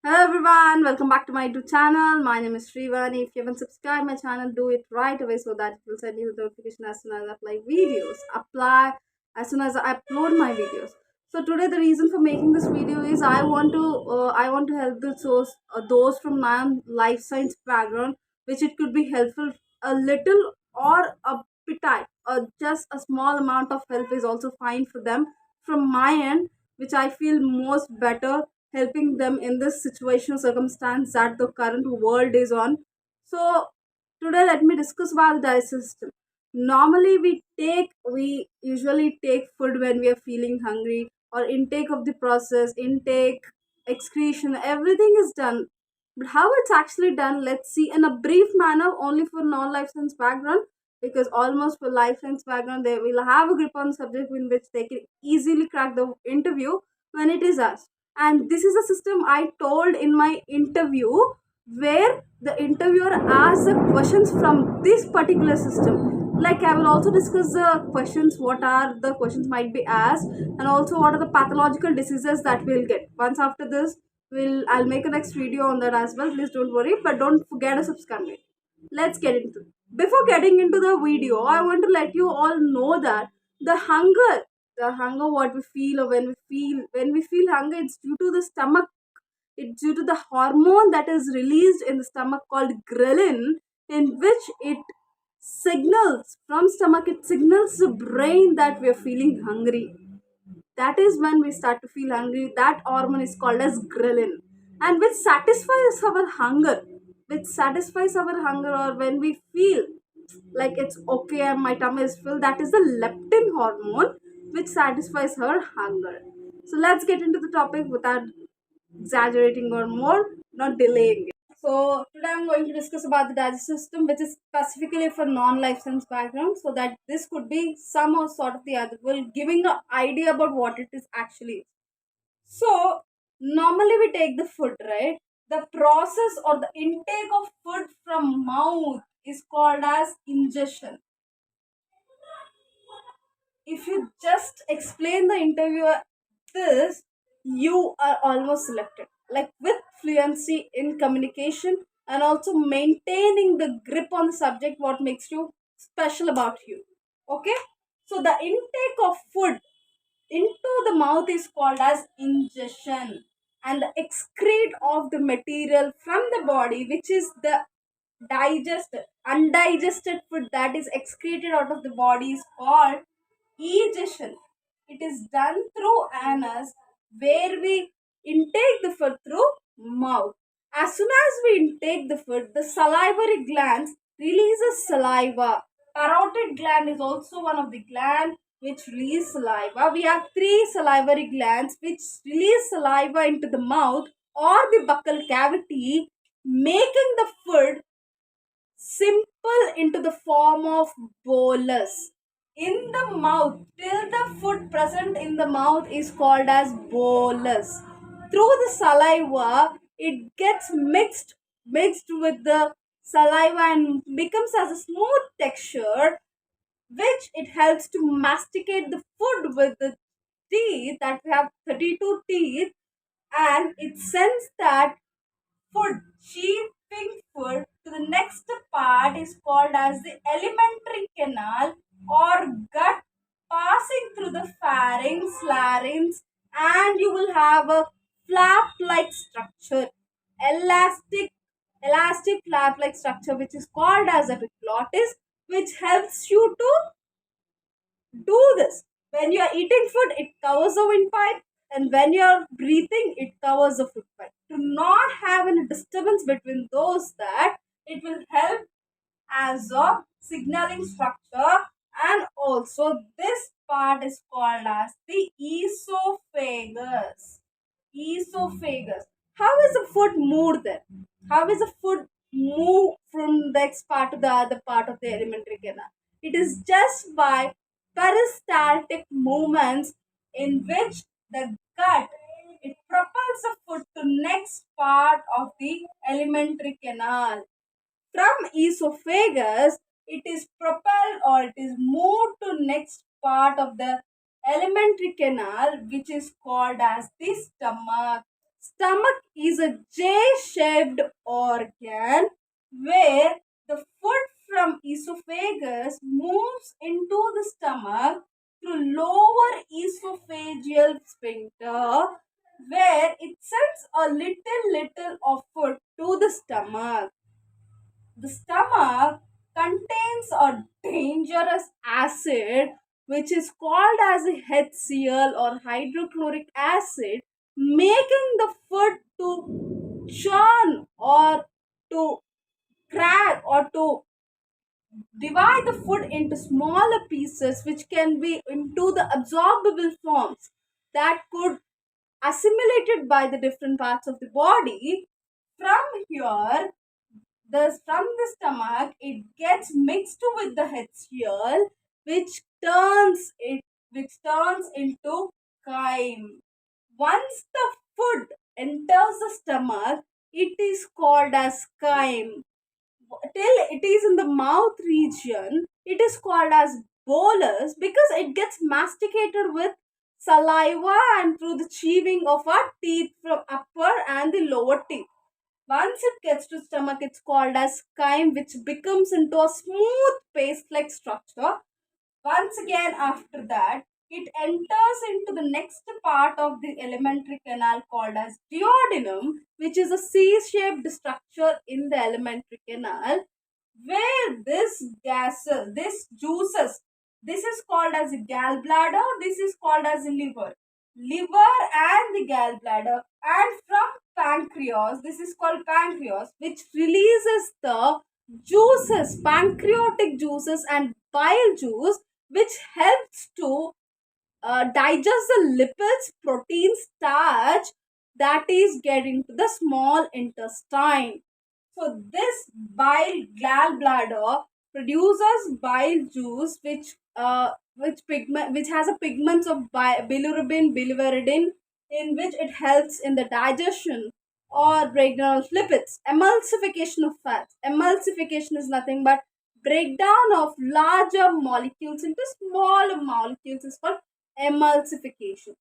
Hello everyone, welcome back to my YouTube channel. My name is Shrivani. If you haven't subscribed my channel, do it right away so that it will send you the notification as soon as I upload videos. Apply as soon as I upload my videos. So today the reason for making this video is I want to help those from non-life science background, which it could be helpful a little or a bit tight, or just a small amount of help is also fine for them from my end, which I feel most better helping them in this situational circumstance that the current world is on. So today let me discuss about the digestive system. Normally we usually take food when we are feeling hungry, or intake of the process, intake, excretion, everything is done. But how it's actually done, let's see in a brief manner only for non-life science background, because almost for life science background they will have a grip on the subject in which they can easily crack the interview when it is asked. And this is a system I told in my interview, where the interviewer asks the questions from this particular system. Like I will also discuss the questions, what are the questions might be asked, and also what are the pathological diseases that we'll get. Once after this, I'll make a next video on that as well. Please don't worry, but don't forget to subscribe. Let's get into it. Before getting into the video, I want to let you all know that the hunger what we feel, or when we feel hunger, it's due to the stomach. It's due to the hormone that is released in the stomach called ghrelin, in which it signals from stomach, it signals the brain that we are feeling hungry. That is when we start to feel hungry. That hormone is called as ghrelin, and which satisfies our hunger, or when we feel like it's okay and my tummy is full, that is the leptin hormone which satisfies our hunger. So let's get into the topic without exaggerating or more, not delaying it. So today I'm going to discuss about the digestive system, which is specifically for non-life science background, so that this could be some or sort of the other, well, giving an idea about what it is actually. So normally we take the food, right? The process or the intake of food from mouth is called as ingestion. If you just explain the interviewer this, you are almost selected. Like with fluency in communication and also maintaining the grip on the subject, what makes you special about you. Okay? So the intake of food into the mouth is called as ingestion, and the excrete of the material from the body, which is the undigested food that is excreted out of the body, is called egestion. It is done through anus, where we intake the food through mouth. As soon as we intake the food, the salivary glands releases saliva. Parotid gland is also one of the glands which release saliva. We have three salivary glands which release saliva into the mouth or the buccal cavity, making the food simple into the form of bolus. In the mouth, till the food present in the mouth is called as bolus. Through the saliva, it gets mixed with the saliva and becomes as a smooth texture, which it helps to masticate the food with the teeth, that we have 32 teeth, and it sends that food, shipping food to the next part is called as the alimentary canal or gut, passing through the pharynx, larynx, and you will have a flap-like structure, elastic, elastic flap-like structure, which is called as epiglottis, which helps you to do this. When you are eating food, it covers the windpipe, and when you are breathing, it covers the food pipe. To not have any disturbance between those, that it will help as a signaling structure. And also this part is called as the esophagus. Esophagus. How is the food moved then? How is the food move from the next part to the other part of the alimentary canal? It is just by peristaltic movements, in which the gut, it propels the food to next part of the alimentary canal. From esophagus, it is propelled or it is moved to next part of the alimentary canal, which is called as the stomach. Stomach is a J-shaped organ where the food from esophagus moves into the stomach through lower esophageal sphincter where it sends a little of food to the stomach. The stomach contains a dangerous acid which is called as a HCl or hydrochloric acid, making the food to churn or to crack or to divide the food into smaller pieces which can be into the absorbable forms that could assimilated by the different parts of the body. From here, from the stomach it gets mixed with the HCl, which turns it which turns into chyme. Once the food enters the stomach, it is called as chyme. Till it is in the mouth region, it is called as bolus because it gets masticated with saliva and through the chewing of our teeth from upper and the lower teeth. Once it gets to stomach, it's called as chyme, which becomes into a smooth paste-like structure. Once again, after that, it enters into the next part of the alimentary canal called as duodenum, which is a C-shaped structure in the alimentary canal, where this juices, this is called as a gallbladder, this is called as a liver and the gallbladder, and from pancreas, this is called pancreas, which releases the juices, pancreatic juices and bile juice, which helps to digest the lipids, protein, starch that is getting to the small intestine. So this bile gallbladder produces bile juice, which has a pigments of bilirubin, bilirubinin, in which it helps in the digestion or breakdown of lipids. Emulsification of fats. Emulsification is nothing but breakdown of larger molecules into smaller molecules is called emulsification.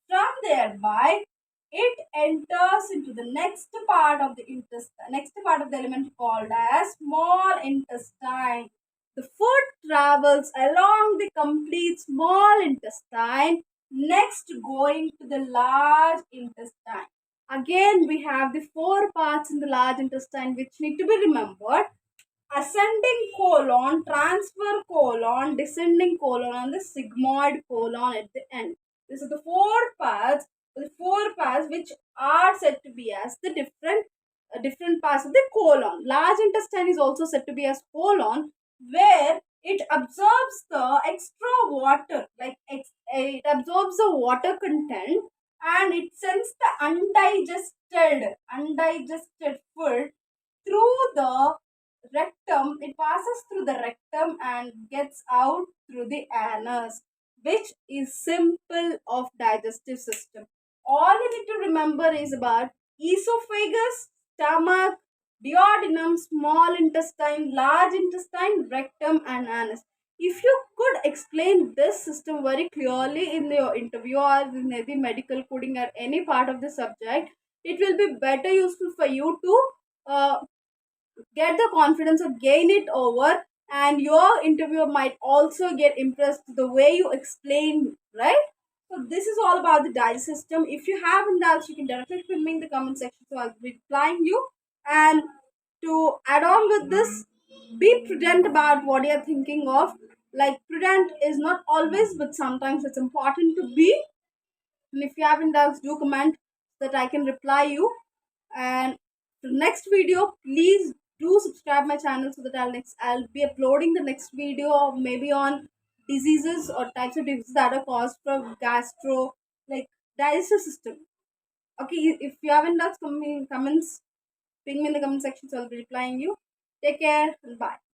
From thereby, it enters into the next part of the intestine, next part of the element called as small intestine. The food travels along the complete small intestine, next going to the large intestine. Again, we have the four parts in the large intestine which need to be remembered: ascending colon, transfer colon, descending colon, and the sigmoid colon at the end. These are the four parts which are said to be as the different parts of the colon. Large intestine is also said to be as colon, where it absorbs the extra water, it absorbs the water content and it sends the undigested food through the rectum. It passes through the rectum and gets out through the anus, which is simple of digestive system. All you need to remember is about esophagus, stomach, duodenum, small intestine, large intestine, rectum, and anus. If you could explain this system very clearly in your interview or in the medical coding or any part of the subject, it will be better useful for you to get the confidence or gain it over, and your interviewer might also get impressed the way you explain, right? So this is all about the diet system. If you have any doubts, you can directly put me in the comment section, so I'll be replying you. And to add on with this, be prudent about what you're thinking of. Like, prudent is not always, but sometimes it's important to be. And if you have any doubts, do comment so that I can reply you. And the next video, please do subscribe my channel so that I'll be uploading the next video maybe on diseases or types of diseases that are caused from gastro, like digestive system. Okay, if you have any doubts, comments, ping me in the comment section, so I'll be replying you. Take care and bye.